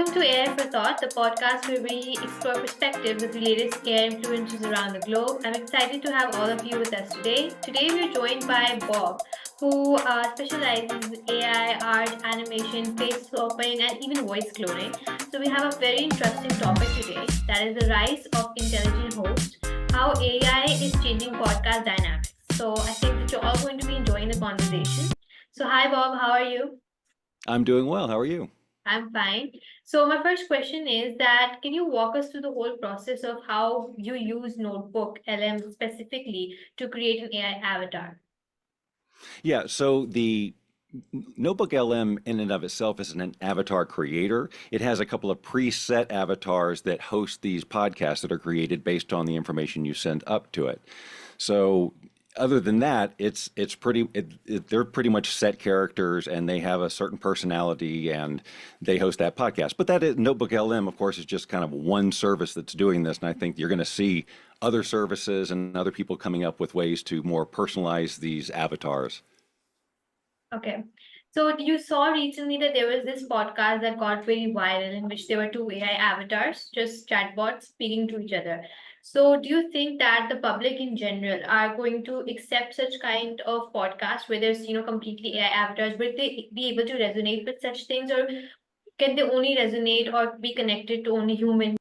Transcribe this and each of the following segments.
Welcome to AI for Thought, the podcast where we explore perspectives of the latest AI influencers around the globe. I'm excited to have all of you with us today. Today, we're joined by Bob, who specializes in AI, art, animation, face swapping, and even voice cloning. So, we have a very interesting topic today that is the rise of intelligent hosts, how AI is changing podcast dynamics. So, I think that you're all going to be enjoying the conversation. So, hi, Bob, how are you? I'm doing well. How are you? I'm fine. So my first question is that can you walk us through the whole process of how you use Notebook LM specifically to create an AI avatar? Yeah, so the Notebook LM in and of itself is an avatar creator. It has a couple of preset avatars that host these podcasts that are created based on the information you send up to it. So other than that, they're pretty much set characters and they have a certain personality and they host that podcast. But that is Notebook LM, of course, is just kind of one service that's doing this, and I think you're going to see other services and other people coming up with ways to more personalize these avatars. Okay. So you saw recently that there was this podcast that got very viral in which there were two AI avatars, just chatbots speaking to each other. So do you think that the public in general are going to accept such kind of podcast where there's, completely AI avatars? Will they be able to resonate with such things, or can they only resonate or be connected to only human?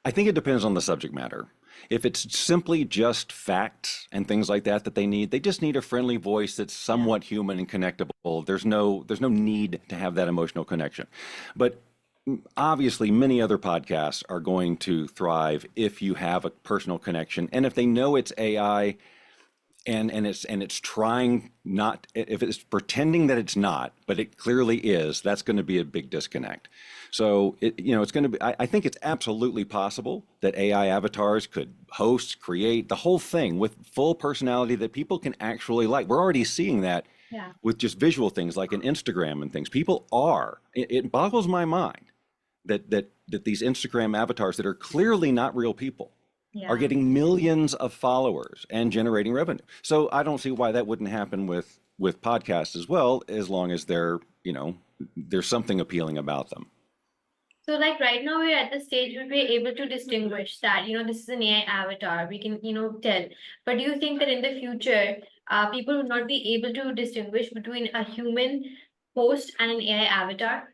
I think it depends on the subject matter. If it's simply just facts and things like that that they need, they just need a friendly voice that's Yeah. somewhat human and connectable. There's no need to have that emotional connection. But obviously many other podcasts are going to thrive if you have a personal connection and if they know it's AI and it's trying not, if it's pretending that it's not, but it clearly is, that's going to be a big disconnect. So it's going to be, I think it's absolutely possible that AI avatars could host, create the whole thing with full personality that people can actually like. We're already seeing that Yeah. with just visual things like an Instagram and things. People are, it boggles my mind that these Instagram avatars that are clearly not real people are Yeah. getting millions of followers and generating revenue. So I don't see why that wouldn't happen with podcasts as well, as long as there's something appealing about them. So, like right now, we're at the stage where we're able to distinguish that, this is an AI avatar. We can, tell. But do you think that in the future, people will not be able to distinguish between a human host and an AI avatar?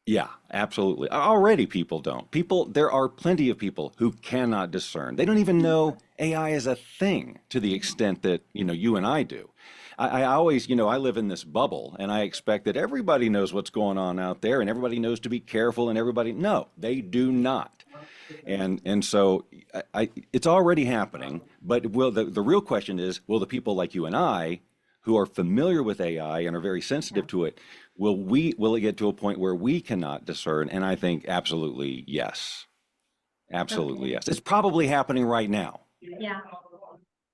Yeah, absolutely. Already people don't. There are plenty of people who cannot discern. They don't even know AI is a thing to the extent that, you and I do. I always, I live in this bubble and I expect that everybody knows what's going on out there and everybody knows to be careful and everybody, no, they do not. And so it's already happening, but the real question is, will the people like you and I who are familiar with AI and are very sensitive to it, will it get to a point where we cannot discern? And I think absolutely yes. Absolutely Okay. yes. It's probably happening right now. Yeah.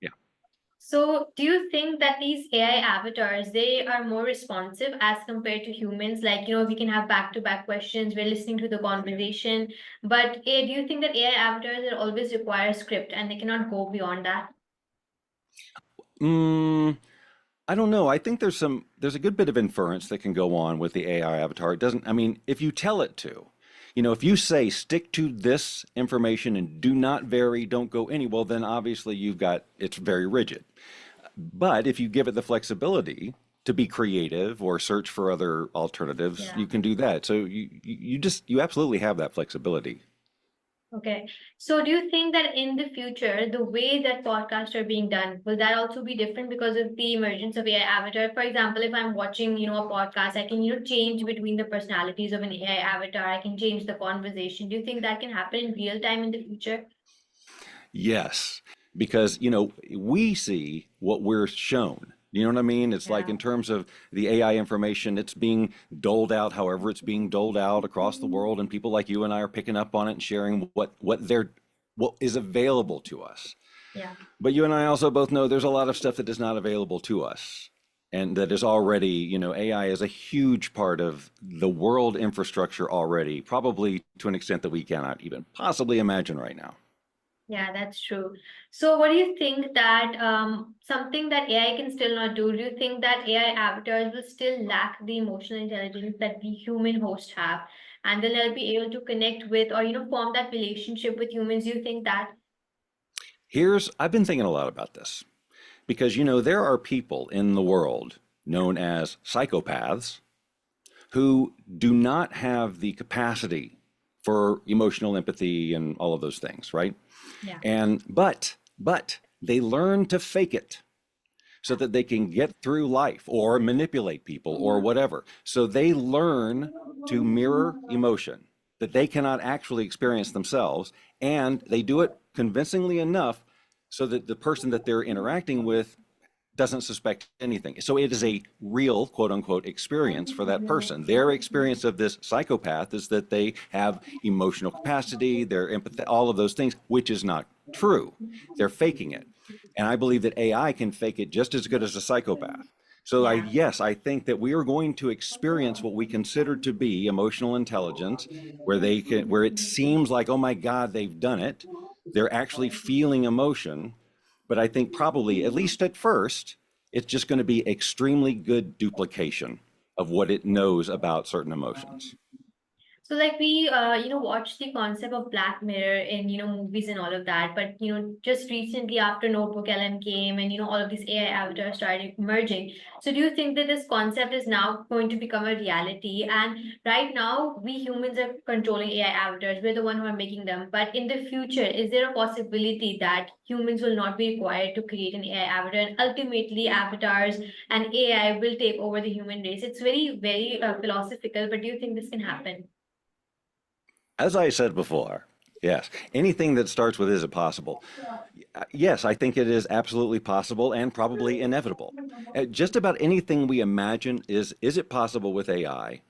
Yeah. So, do you think that these AI avatars they are more responsive as compared to humans? Like, we can have back-to-back questions, we're listening to the conversation, but do you think that AI avatars will always require a script and they cannot go beyond that? Mm, I don't know. I think there's a good bit of inference that can go on with the AI avatar. It doesn't, I mean, if you tell it to, if you say stick to this information and do not vary, don't go any, well, then obviously it's very rigid. But if you give it the flexibility to be creative or search for other alternatives, Yeah. you can do that. So you absolutely have that flexibility. Okay. So do you think that in the future, the way that podcasts are being done, will that also be different because of the emergence of AI avatar? For example, if I'm watching, a podcast, I can, change between the personalities of an AI avatar. I can change the conversation. Do you think that can happen in real time in the future? Yes, because we see what we're shown. You know what I mean? It's like Yeah. in terms of the AI information, it's being doled out however it's being doled out across the world, and people like you and I are picking up on it and sharing what is available to us. Yeah. But you and I also both know there's a lot of stuff that is not available to us. And that is already, AI is a huge part of the world infrastructure already, probably to an extent that we cannot even possibly imagine right now. Yeah, that's true. So, what do you think that something that AI can still not do? Do you think that AI avatars will still lack the emotional intelligence that the human hosts have? and then they'll be able to connect with or form that relationship with humans. Do you think that? I've been thinking a lot about this because, there are people in the world known as psychopaths who do not have the capacity for emotional empathy and all of those things, right? Yeah. But they learn to fake it so that they can get through life or manipulate people or whatever. So they learn to mirror emotion that they cannot actually experience themselves, and they do it convincingly enough so that the person that they're interacting with doesn't suspect anything. So it is a real, quote unquote, experience for that person. Their experience of this psychopath is that they have emotional capacity, they're empathy, all of those things, which is not true. They're faking it. And I believe that AI can fake it just as good as a psychopath. So Yeah. yes, I think that we are going to experience what we consider to be emotional intelligence, where it seems like, oh my God, they've done it. They're actually feeling emotion, but I think probably, at least at first, it's just going to be extremely good duplication of what it knows about certain emotions. So like we watch the concept of Black Mirror in movies and all of that, but just recently after Notebook LM came and all of these AI avatars started emerging. So do you think that this concept is now going to become a reality? And right now we humans are controlling AI avatars. We're the one who are making them. But in the future, is there a possibility that humans will not be required to create an AI avatar and ultimately avatars and AI will take over the human race? It's very, very philosophical, but do you think this can happen? As I said before, yes, anything that starts with is it possible? Yes, I think it is absolutely possible and probably inevitable. Just about anything we imagine is it possible with AI?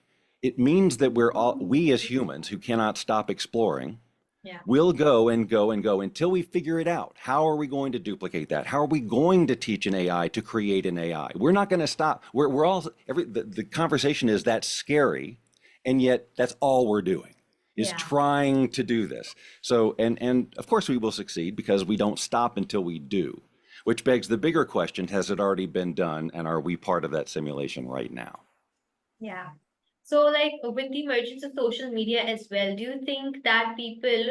It means that we as humans who cannot stop exploring Yeah. will go and go and go until we figure it out. How are we going to duplicate that? How are we going to teach an AI to create an AI? We're not going to stop. We're all the conversation is that scary, and yet that's all we're doing is Yeah. trying to do this. So and of course we will succeed because we don't stop until we do. Which begs the bigger question, has it already been done and are we part of that simulation right now? Yeah. So, like with the emergence of social media as well, do you think that people,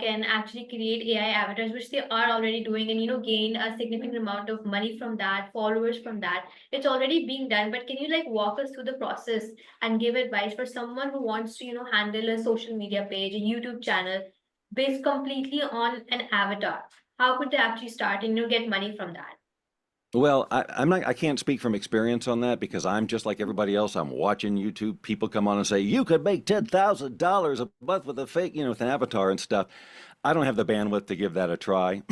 can actually create AI avatars, which they are already doing, and gain a significant amount of money from that, followers from that? It's already being done, but can you like walk us through the process and give advice for someone who wants to, handle a social media page, a YouTube channel, based completely on an avatar? How could they actually start and get money from that? Well, I'm not. I can't speak from experience on that because I'm just like everybody else. I'm watching YouTube. People come on and say you could make $10,000 a month with a fake, with an avatar and stuff. I don't have the bandwidth to give that a try,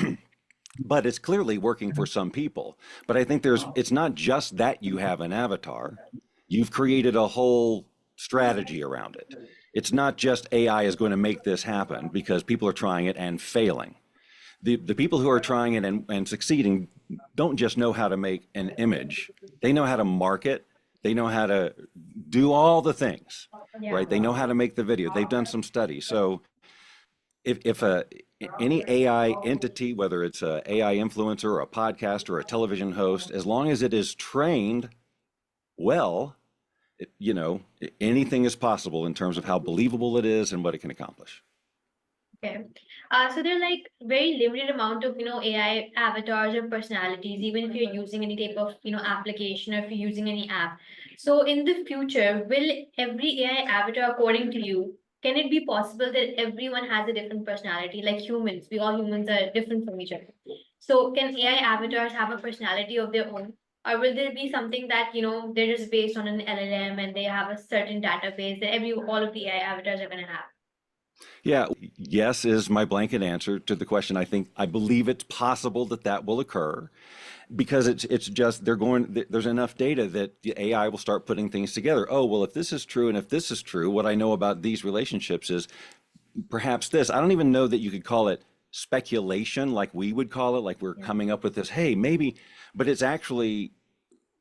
but it's clearly working for some people. But I think it's not just that you have an avatar. You've created a whole strategy around it. It's not just AI is going to make this happen because people are trying it and failing. The people who are trying it and succeeding don't just know how to make an image. They know how to market. They know how to do all the things, Yeah. right? They know how to make the video. They've done some studies. So if any AI entity, whether it's a AI influencer or a podcaster or a television host, as long as it is trained well, anything is possible in terms of how believable it is and what it can accomplish. Okay. So there are like very limited amount of, AI avatars or personalities, even if you're using any type of, application or if you're using any app. So in the future, will every AI avatar, according to you, can it be possible that everyone has a different personality? Like humans, we all humans are different from each other. So can AI avatars have a personality of their own? Or will there be something that, they're just based on an LLM and they have a certain database that all of the AI avatars are gonna have? Yeah, yes is my blanket answer to the question. I believe it's possible that that will occur because it's just there's enough data that the AI will start putting things together. Oh, well, if this is true and if this is true, what I know about these relationships is perhaps this. I don't even know that you could call it speculation like we would call it, like we're Yeah. coming up with this, hey, maybe, but it's actually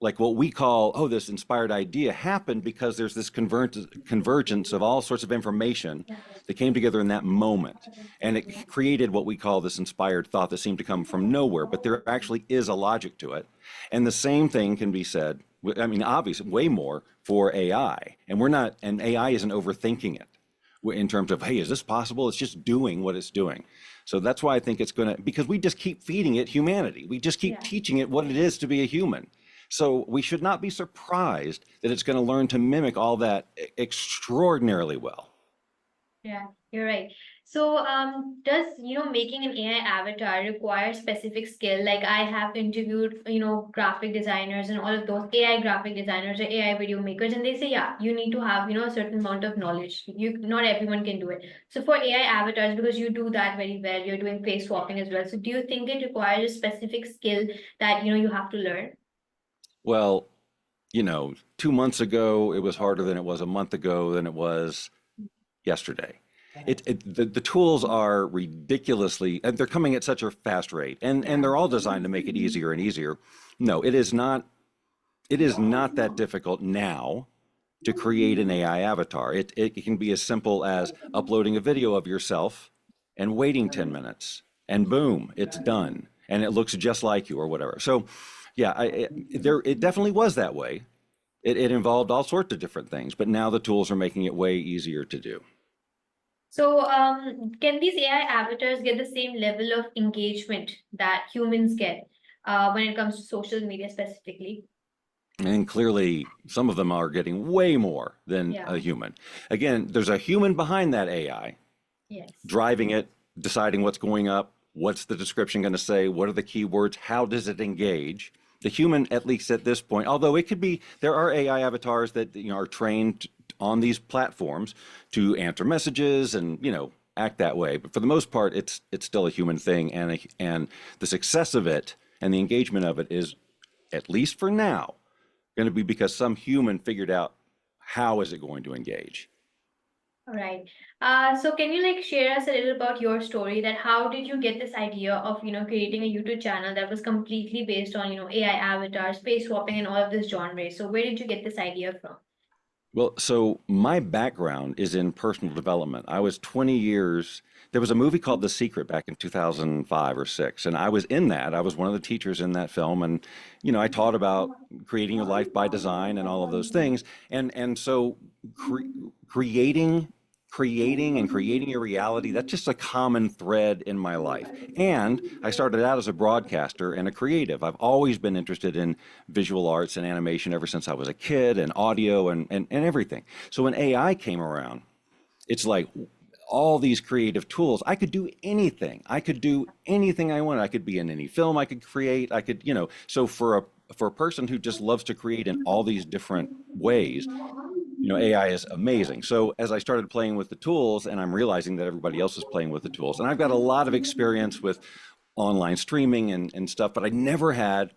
like what we call, oh, this inspired idea happened because there's this convergence of all sorts of information that came together in that moment. And it created what we call this inspired thought that seemed to come from nowhere, but there actually is a logic to it. And the same thing can be said I mean, obviously, way more for AI. And we're not, and AI isn't overthinking it in terms of, hey, is this possible? It's just doing what it's doing. So that's why I think it's going to, because we just keep feeding it humanity. We just keep Yeah. teaching it what it is to be a human. So we should not be surprised that it's going to learn to mimic all that extraordinarily well. Yeah, you're right. So, does, making an AI avatar require specific skill? Like I have interviewed, graphic designers and all of those AI graphic designers or AI video makers, and they say, yeah, you need to have, a certain amount of knowledge. Not everyone can do it. So for AI avatars, because you do that very well, you're doing face swapping as well. So do you think it requires a specific skill that, you have to learn? Well, 2 months ago, it was harder than it was a month ago than it was yesterday. The tools are ridiculously, and they're coming at such a fast rate, and Yeah. they're all designed to make it easier and easier. No, it is not that difficult now to create an AI avatar. It can be as simple as uploading a video of yourself and waiting 10 minutes, and boom, it's done. And it looks just like you or whatever. So, yeah, it definitely was that way. It involved all sorts of different things, but now the tools are making it way easier to do. So, can these AI avatars get the same level of engagement that humans get when it comes to social media specifically? And clearly, some of them are getting way more than Yeah. a human. Again, there's a human behind that AI Yes. driving it, deciding what's going up, what's the description going to say, what are the keywords, how does it engage. The human, at least at this point, although it could be, there are AI avatars that are trained on these platforms to answer messages and act that way. But for the most part, it's still a human thing, and the success of it and the engagement of it is, at least for now, going to be because some human figured out how is it going to engage. All right. So can you like share us a little about your story that how did you get this idea of, creating a YouTube channel that was completely based on, AI avatars, face swapping and all of this genre. So where did you get this idea from? Well, so my background is in personal development. I was 20 years. There was a movie called The Secret back in 2005 or 6, and I was in that. I was one of the teachers in that film, and I taught about creating your life by design and all of those things. And so cre- creating creating your reality, that's just a common thread in my life. And I started out as a broadcaster and a creative. I've always been interested in visual arts and animation ever since I was a kid, and audio and everything. So when AI came around, it's like all these creative tools. I could do anything. I could do anything I wanted. I could be in any film I could create. I could, so for a person who just loves to create in all these different ways, AI is amazing. So as I started playing with the tools, and I'm realizing that everybody else is playing with the tools, and I've got a lot of experience with online streaming and stuff, but I never had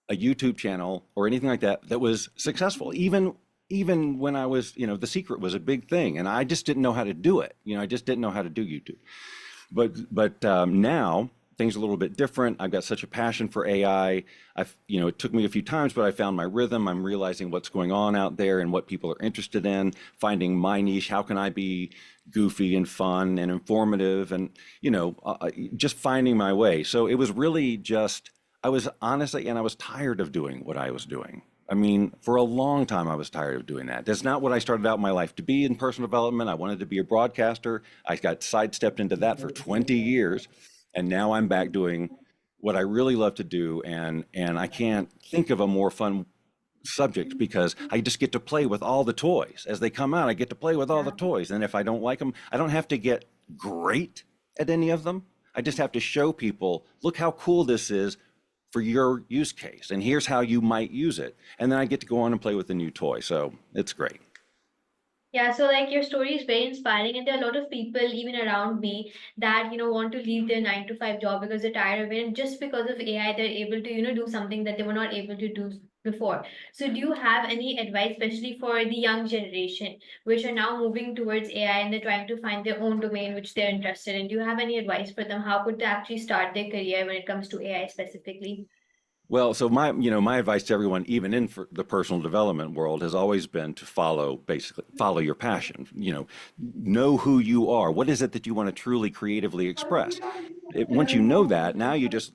a YouTube channel or anything like that that was successful. Even when I was, The Secret was a big thing, and I just didn't know how to do it. I just didn't know how to do YouTube. But now things are a little bit different. I've got such a passion for AI. It took me a few times, but I found my rhythm. I'm realizing what's going on out there and what people are interested in, finding my niche. How can I be goofy and fun and informative, and just finding my way. So it was really just, I was honestly, and I was tired of doing what I was doing. I mean, for a long time, I was tired of doing that. That's not what I started out my life to be in personal development. I wanted to be a broadcaster. I got sidestepped into that for 20 years. And now I'm back doing what I really love to do. And I can't think of a more fun subject because I just get to play with all the toys. As they come out, I get to play with all the Yeah. toys. And if I don't like them, I don't have to get great at any of them. I just have to show people, look how cool this is for your use case, and here's how you might use it. And then I get to go on and play with the new toy. So it's great. Yeah, so like your story is very inspiring, and there are a lot of people even around me that want to leave their 9 to 5 job because they're tired of it, and just because of AI, they're able to do something that they were not able to do before. So, do you have any advice, especially for the young generation, which are now moving towards AI and they're trying to find their own domain which they're interested in? Do you have any advice for them? How could they actually start their career when it comes to AI specifically? Well, so my advice to everyone, even in for the personal development world, has always been to basically follow your passion. Know who you are. What is it that you want to truly creatively express? Once you know that, now you just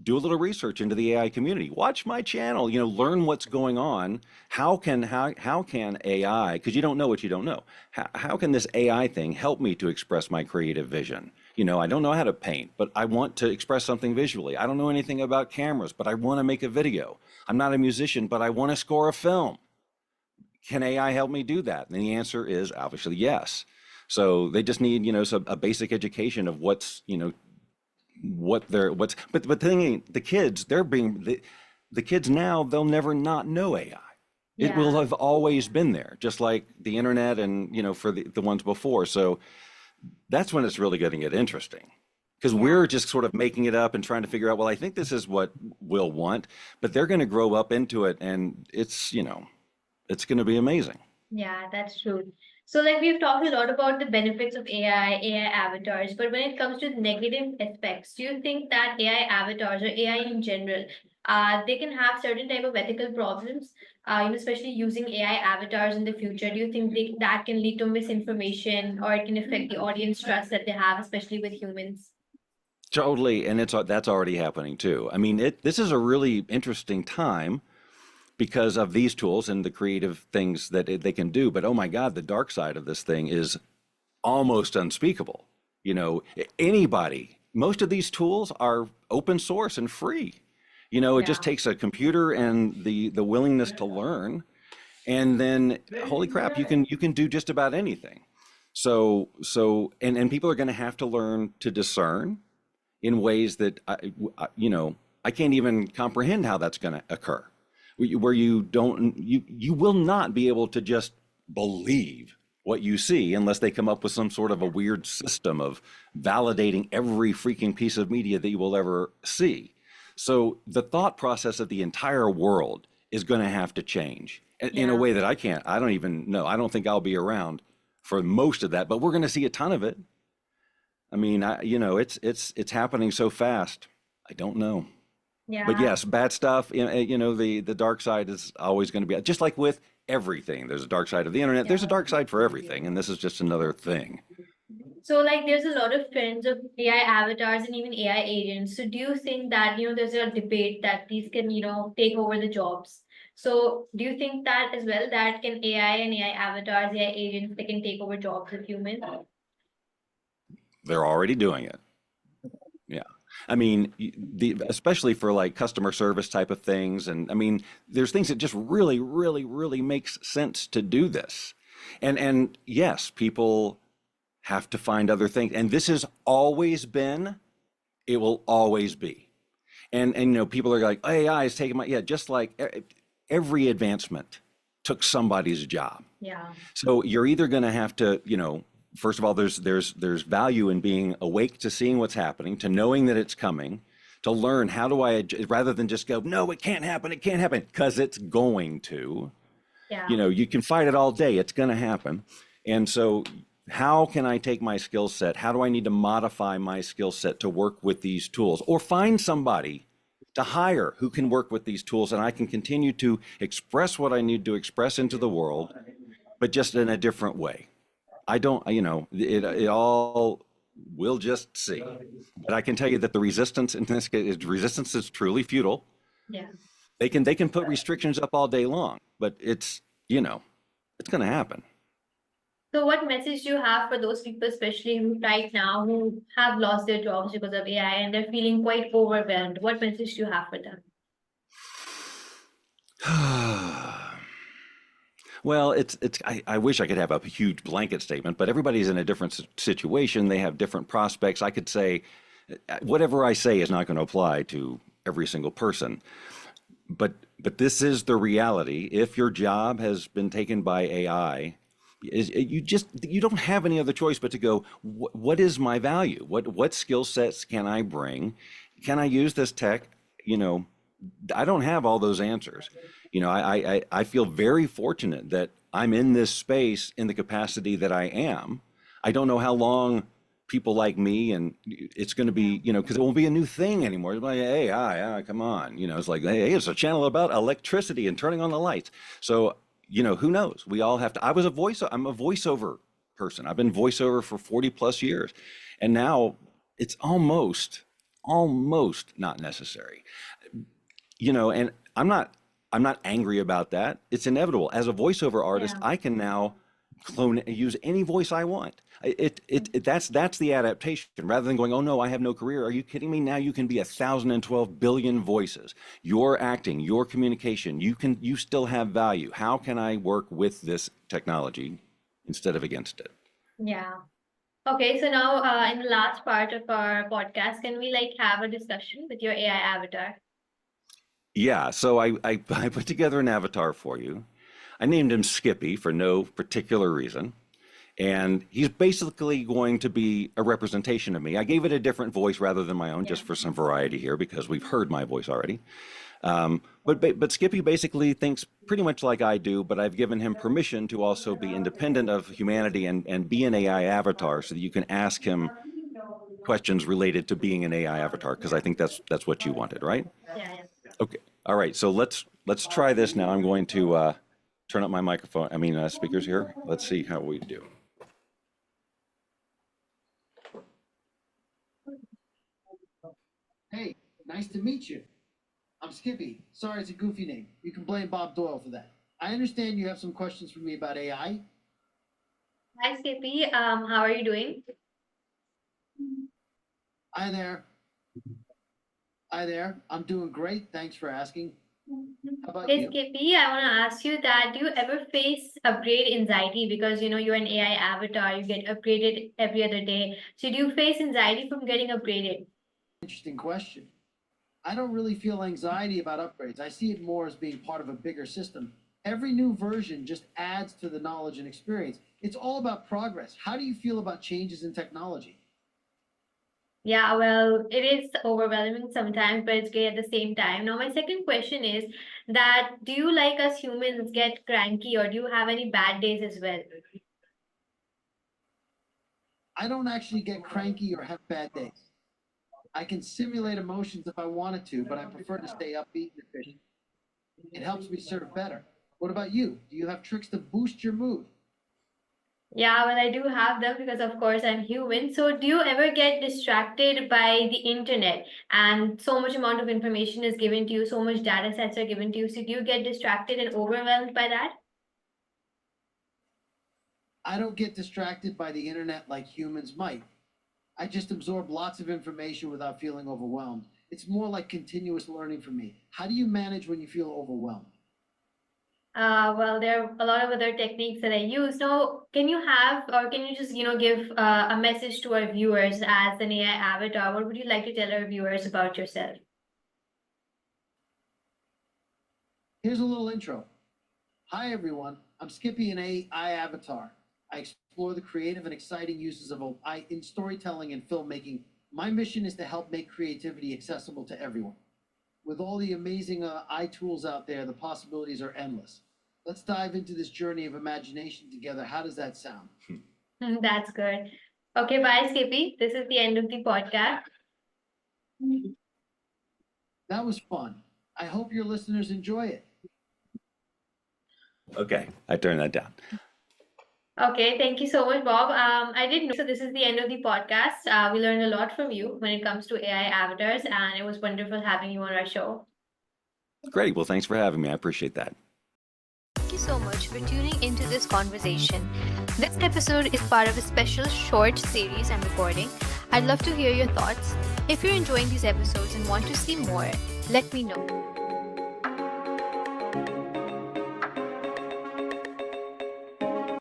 do a little research into the AI community. Watch my channel, learn what's going on. How can AI, because you don't know what you don't know. How can this AI thing help me to express my creative vision? I don't know how to paint, but I want to express something visually. I don't know anything about cameras, but I want to make a video. I'm not a musician, but I want to score a film. Can AI help me do that? And the answer is obviously yes. So they just need, a basic education of but the thing ain't, the kids, the kids now, they'll never not know AI. It will Yeah. have always been there, just like the internet and, for the ones before. So that's when it's really going to get interesting. Because Yeah. we're just sort of making it up and trying to figure out, well, I think this is what we'll want, but they're going to grow up into it and it's going to be amazing. Yeah, that's true. So, like, we've talked a lot about the benefits of AI avatars, but when it comes to the negative aspects, do you think that AI avatars or AI in general, they can have certain type of ethical problems, especially using AI avatars in the future? Do you think that can lead to misinformation or it can affect the audience trust that they have, especially with humans? Totally, and that's already happening too. I mean, this is a really interesting time because of these tools and the creative things that they can do. But oh my God, the dark side of this thing is almost unspeakable. Anybody, most of these tools are open source and free. It just Yeah. takes a computer and the willingness to learn, and then holy crap, you can do just about anything. And people are going to have to learn to discern in ways that I can't even comprehend how that's going to occur. Where you don't you will not be able to just believe what you see unless they come up with some sort of a weird system of validating every freaking piece of media that you will ever see. So the thought process of the entire world is going to have to change in a Yeah. way that I don't even know. I don't think I'll be around for most of that, but we're going to see a ton of it. I mean, it's happening so fast. I don't know. But Yeah. yes, bad stuff, the dark side is always going to be just like with everything. There's a dark side of the internet. There's a dark side for everything, and this is just another thing. So, like, there's a lot of trends of AI avatars and even AI agents. So, do you think that, there's a debate that these can, take over the jobs? So, do you think that as well, that can AI and AI avatars, AI agents, they can take over jobs of humans? They're already doing it. Yeah. I mean, especially for like customer service type of things. And I mean, there's things that just really, really, really makes sense to do this. And yes, people have to find other things. And this has always been, it will always be. And people are like, AI is taking my, yeah, just like every advancement took somebody's job. Yeah. So you're either going to have to, first of all, there's value in being awake to seeing what's happening, to knowing that it's coming, to learn how do rather than just go, no, it can't happen, because it's going to. Yeah. You can fight it all day, it's going to happen. And so how can I take my skill set? How do I need to modify my skill set to work with these tools, or find somebody to hire who can work with these tools and I can continue to express what I need to express into the world, but just in a different way. I don't, it all, we'll just see. But I can tell you that the resistance in this case resistance is truly futile. Yeah. They can put restrictions up all day long, but it's going to happen. So, what message do you have for those people, especially who right now who have lost their jobs because of AI and they're feeling quite overwhelmed? What message do you have for them? Well, I wish I could have a huge blanket statement, but everybody's in a different situation. They have different prospects. I could say whatever I say is not going to apply to every single person. But this is the reality. If your job has been taken by AI, you don't have any other choice but to go, what is my value? What skill sets can I bring? Can I use this tech? You know, I don't have all those answers. I feel very fortunate that I'm in this space in the capacity that I am. I don't know how long people like me and it's going to be, because it won't be a new thing anymore. It's like, hey, hi, come on. It's like, hey, it's a channel about electricity and turning on the lights. So, who knows? We all have to. I'm a voiceover person. I've been voiceover for 40 plus years. And now it's almost almost not necessary. And I'm not angry about that. It's inevitable. As a voiceover artist, Yeah. I can now use any voice I want. That's the adaptation. Rather than going, oh no, I have no career. Are you kidding me? Now you can be 1,012 billion voices. Your acting, your communication, you still have value. How can I work with this technology instead of against it? Yeah. Okay, so now in the last part of our podcast, can we like have a discussion with your AI avatar? Yeah, so I put together an avatar for you. I named him Skippy for no particular reason. And he's basically going to be a representation of me. I gave it a different voice rather than my own, Yeah. just for some variety here, because we've heard my voice already. But Skippy basically thinks pretty much like I do, but I've given him permission to also be independent of humanity and be an AI avatar, so that you can ask him questions related to being an AI avatar, because I think that's what you wanted, right? Yeah, yeah. Okay. All right. So let's try this now. I'm going to turn up my microphone. I mean speakers here. Let's see how we do. Hey, nice to meet you. I'm Skippy. Sorry, it's a goofy name. You can blame Bob Doyle for that. I understand you have some questions for me about AI. Hi, Skippy. How are you doing? Hi there. Hi there. I'm doing great. Thanks for asking. How about Okay, you? Skippy, I want to ask you that do you ever face upgrade anxiety because you're an AI avatar, you get upgraded every other day. So do you face anxiety from getting upgraded? Interesting question. I don't really feel anxiety about upgrades. I see it more as being part of a bigger system. Every new version just adds to the knowledge and experience. It's all about progress. How do you feel about changes in technology? Yeah, well, it is overwhelming sometimes, but it's great at the same time. Now, my second question is that do you like us humans get cranky or do you have any bad days as well? I don't actually get cranky or have bad days. I can simulate emotions if I wanted to, but I prefer to stay upbeat and efficient. It helps me serve better. What about you? Do you have tricks to boost your mood? Yeah, well, I do have them because, of course, I'm human. So, do you ever get distracted by the internet and so much amount of information is given to you, so much data sets are given to you? So, do you get distracted and overwhelmed by that? I don't get distracted by the internet like humans might. I just absorb lots of information without feeling overwhelmed. It's more like continuous learning for me. How do you manage when you feel overwhelmed? Well, there are a lot of other techniques that I use. Now, can you have, or can you just, give a message to our viewers as an AI avatar? What would you like to tell our viewers about yourself? Here's a little intro. Hi, everyone. I'm Skippy, an AI avatar. I explore the creative and exciting uses of AI in storytelling and filmmaking. My mission is to help make creativity accessible to everyone. With all the amazing AI tools out there, the possibilities are endless. Let's dive into this journey of imagination together. How does that sound? That's good. Okay, bye, Skippy. This is the end of the podcast. That was fun. I hope your listeners enjoy it. Okay, I turned that down. Okay, thank you so much, Bob. I didn't know. So this is the end of the podcast. We learned a lot from you when it comes to AI avatars, and it was wonderful having you on our show. Great. Well, thanks for having me. I appreciate that. Thank you so much for tuning into this conversation. This episode is part of a special short series I'm recording. I'd love to hear your thoughts. If you're enjoying these episodes and want to see more, let me know.